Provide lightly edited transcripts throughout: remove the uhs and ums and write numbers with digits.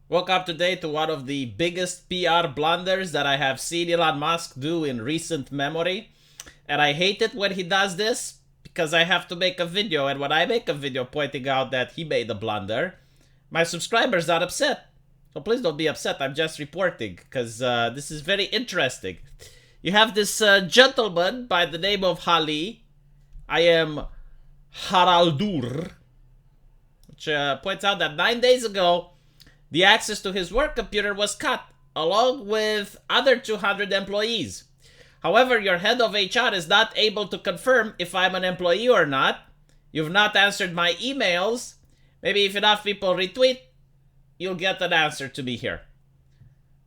Woke up today to one of the biggest PR blunders that I have seen Elon Musk do in recent memory. And I hate it when he does this because I have to make a video. And when I make a video pointing out that he made a blunder, my subscribers are upset. So please don't be upset. I'm just reporting because this is very interesting. You have this gentleman by the name of Hali. I am Haraldur. Which points out that 9 days ago, the access to his work computer was cut, along with other 200 employees. However, your head of HR is not able to confirm if I'm an employee or not. You've not answered my emails. Maybe if enough people retweet, you'll get an answer to me here.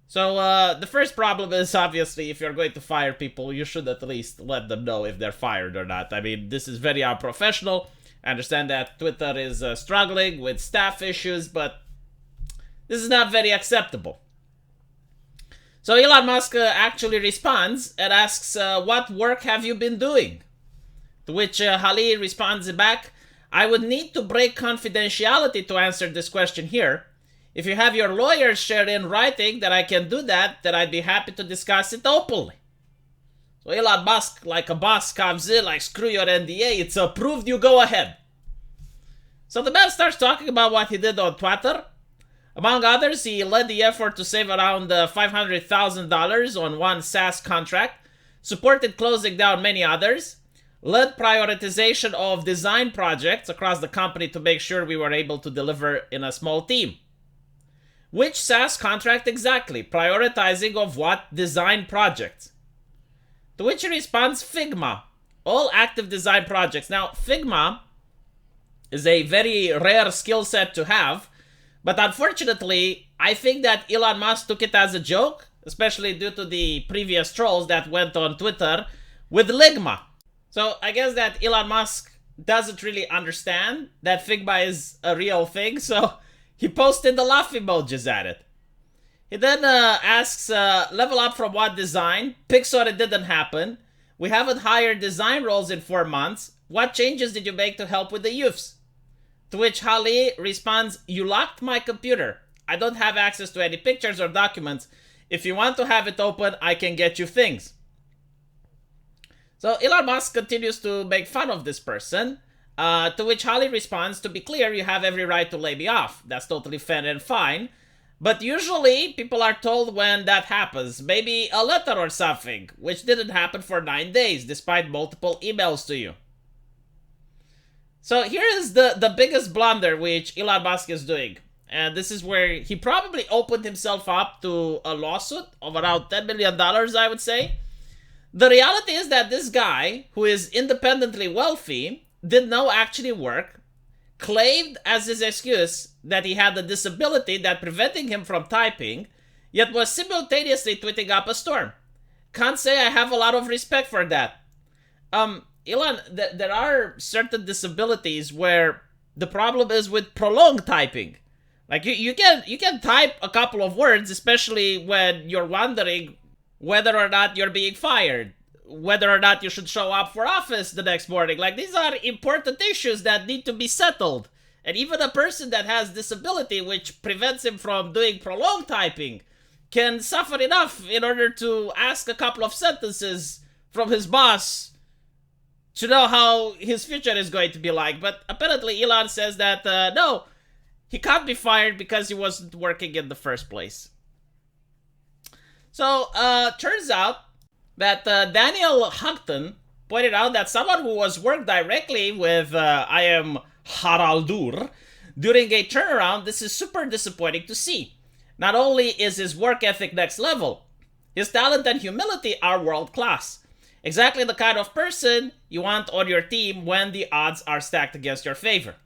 So the first problem is, obviously, if you're going to fire people, you should at least let them know if they're fired or not. I mean, this is very unprofessional. I understand that Twitter is struggling with staff issues, but this is not very acceptable. So Elon Musk actually responds and asks, what work have you been doing? To which Hali responds back, I would need to break confidentiality to answer this question here. If you have your lawyers share in writing that I can do that, then I'd be happy to discuss it openly. So Elon Musk, like a boss, comes in like, screw your NDA, it's approved, you go ahead. So the man starts talking about what he did on Twitter. Among others, he led the effort to save around $500,000 on one SaaS contract, supported closing down many others, led prioritization of design projects across the company to make sure we were able to deliver in a small team. Which SaaS contract exactly? Prioritizing of what design projects? To which he responds, Figma. All active design projects. Now, Figma is a very rare skill set to have, but unfortunately, I think that Elon Musk took it as a joke, especially due to the previous trolls that went on Twitter with Ligma. So I guess that Elon Musk doesn't really understand that Figma is a real thing, so he posted the laugh emojis at it. He then asks, level up from what design? Pixar, it didn't happen. We haven't hired design roles in 4 months. What changes did you make to help with the youths? To which Hali responds, you locked my computer. I don't have access to any pictures or documents. If you want to have it open, I can get you things. So Elon Musk continues to make fun of this person, to which Hali responds, to be clear, you have every right to lay me off. That's totally fair and fine. But usually, people are told when that happens. Maybe a letter or something, which didn't happen for 9 days, despite multiple emails to you. So here is the biggest blunder which Elon Musk is doing. And this is where he probably opened himself up to a lawsuit of around $10 million, I would say. The reality is that this guy, who is independently wealthy, did no actually work, claimed as his excuse that he had a disability that preventing him from typing, yet was simultaneously tweeting up a storm. Can't say I have a lot of respect for that. Elon, there are certain disabilities where the problem is with prolonged typing. Like you can type a couple of words, especially when you're wondering whether or not you're being fired, whether or not you should show up for office the next morning. Like, these are important issues that need to be settled. And even a person that has disability, which prevents him from doing prolonged typing, can suffer enough in order to ask a couple of sentences from his boss to know how his future is going to be like. But apparently Elon says that, no, he can't be fired because he wasn't working in the first place. So, turns out that Daniel Houghton pointed out that someone who was worked directly with I am Haraldur during a turnaround, this is super disappointing to see. Not only is his work ethic next level, his talent and humility are world class. Exactly the kind of person you want on your team when the odds are stacked against your favor.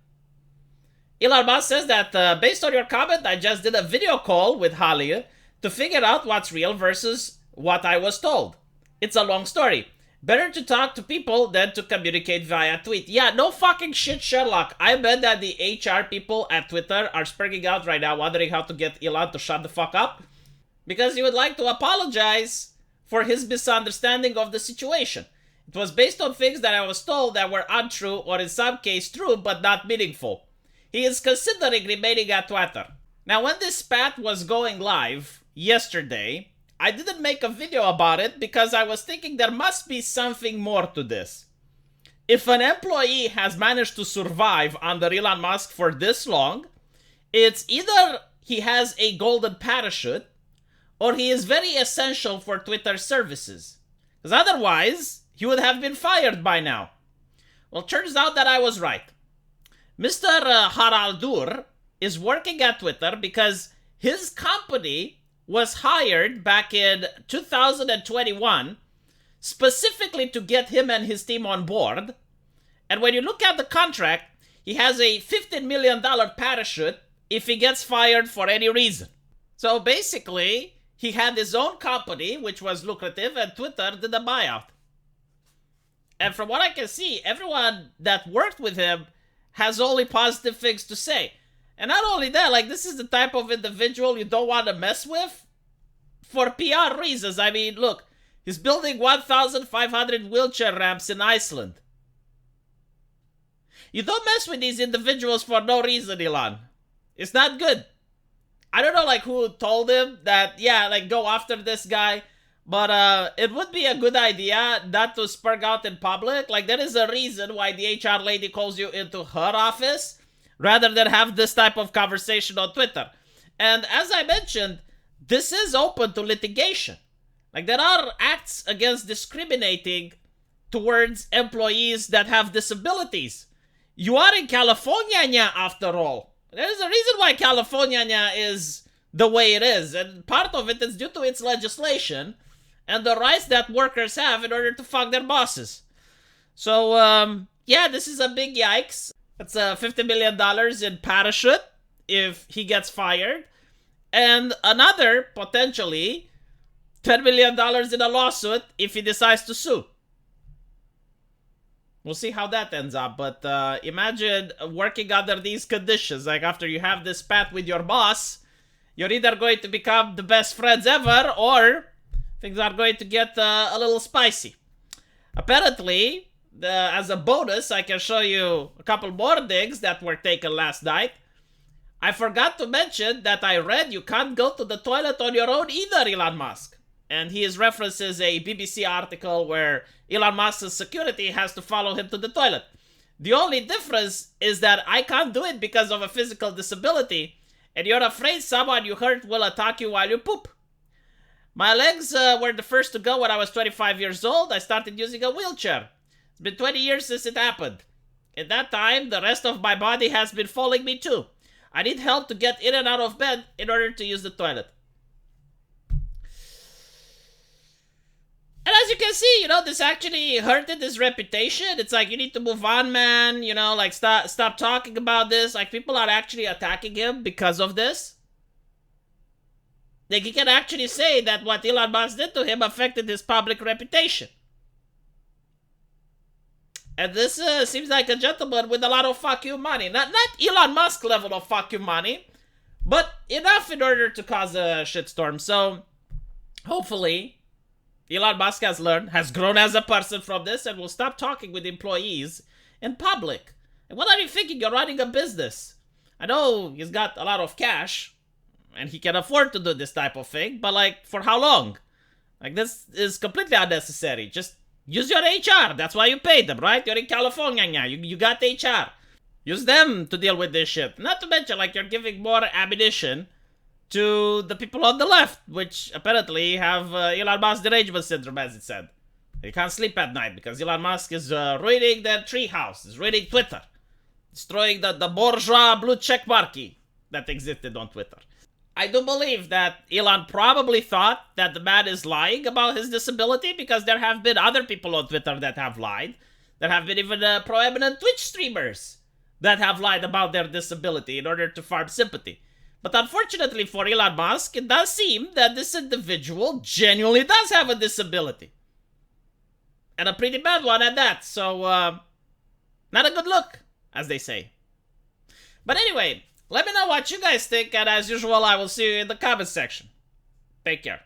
Elon Musk says that based on your comment, I just did a video call with Hali to figure out what's real versus what I was told. It's a long story. Better to talk to people than to communicate via tweet. Yeah, no fucking shit, Sherlock. I bet that the HR people at Twitter are springing out right now wondering how to get Elon to shut the fuck up. Because he would like to apologize for his misunderstanding of the situation. It was based on things that I was told that were untrue or in some case true but not meaningful. He is considering remaining at Twitter. Now, when this spat was going live yesterday, I didn't make a video about it because I was thinking there must be something more to this. If an employee has managed to survive under Elon Musk for this long, it's either he has a golden parachute or he is very essential for Twitter services. Because otherwise, he would have been fired by now. Well, turns out that I was right. Mr. Haraldur is working at Twitter because his company was hired back in 2021 specifically to get him and his team on board. And when you look at the contract, he has a $15 million parachute if he gets fired for any reason. So basically, he had his own company, which was lucrative, and Twitter did a buyout. And from what I can see, everyone that worked with him has only positive things to say. And not only that, like, this is the type of individual you don't want to mess with for PR reasons. I mean, look, he's building 1,500 wheelchair ramps in Iceland. You don't mess with these individuals for no reason, Elon. It's not good. I don't know, like, who told him that, yeah, like, go after this guy. But it would be a good idea not to spurg out in public. Like, there is a reason why the HR lady calls you into her office rather than have this type of conversation on Twitter. And as I mentioned, this is open to litigation. Like, there are acts against discriminating towards employees that have disabilities. You are in California, after all. There's a reason why California is the way it is. And part of it is due to its legislation and the rights that workers have in order to fuck their bosses. So, yeah, this is a big yikes. It's $50 million in parachute if he gets fired. And another, potentially, $10 million in a lawsuit if he decides to sue. We'll see how that ends up. But imagine working under these conditions. Like, after you have this spat with your boss, you're either going to become the best friends ever, or things are going to get a little spicy. Apparently, as a bonus, I can show you a couple more digs that were taken last night. I forgot to mention that I read you can't go to the toilet on your own either, Elon Musk. And he references a BBC article where Elon Musk's security has to follow him to the toilet. The only difference is that I can't do it because of a physical disability, and you're afraid someone you hurt will attack you while you poop. My legs were the first to go when I was 25 years old. I started using a wheelchair. It's been 20 years since it happened. In that time, the rest of my body has been following me too. I need help to get in and out of bed in order to use the toilet. And as you can see, you know, this actually hurted his reputation. It's like, you need to move on, man. You know, like, stop talking about this. Like, people are actually attacking him because of this. Like, he can actually say that what Elon Musk did to him affected his public reputation. And this seems like a gentleman with a lot of fuck you money. Not Elon Musk level of fuck you money, but enough in order to cause a shitstorm. So, hopefully, Elon Musk has learned, has grown as a person from this, and will stop talking with employees in public. And what are you thinking? You're running a business. I know he's got a lot of cash, and he can afford to do this type of thing, but, like, for how long? Like, this is completely unnecessary. Just use your HR. That's why you paid them, right? You're in California now. You got HR. Use them to deal with this shit. Not to mention, like, you're giving more ammunition to the people on the left, which apparently have Elon Musk derangement syndrome, as it said. They can't sleep at night because Elon Musk is ruining their treehouse, is ruining Twitter, destroying the bourgeois blue check marquee that existed on Twitter. I do believe that Elon probably thought that the man is lying about his disability because there have been other people on Twitter that have lied. There have been even prominent Twitch streamers that have lied about their disability in order to farm sympathy. But unfortunately for Elon Musk, it does seem that this individual genuinely does have a disability. And a pretty bad one at that. So, not a good look, as they say. But anyway, let me know what you guys think, and as usual, I will see you in the comment section. Take care.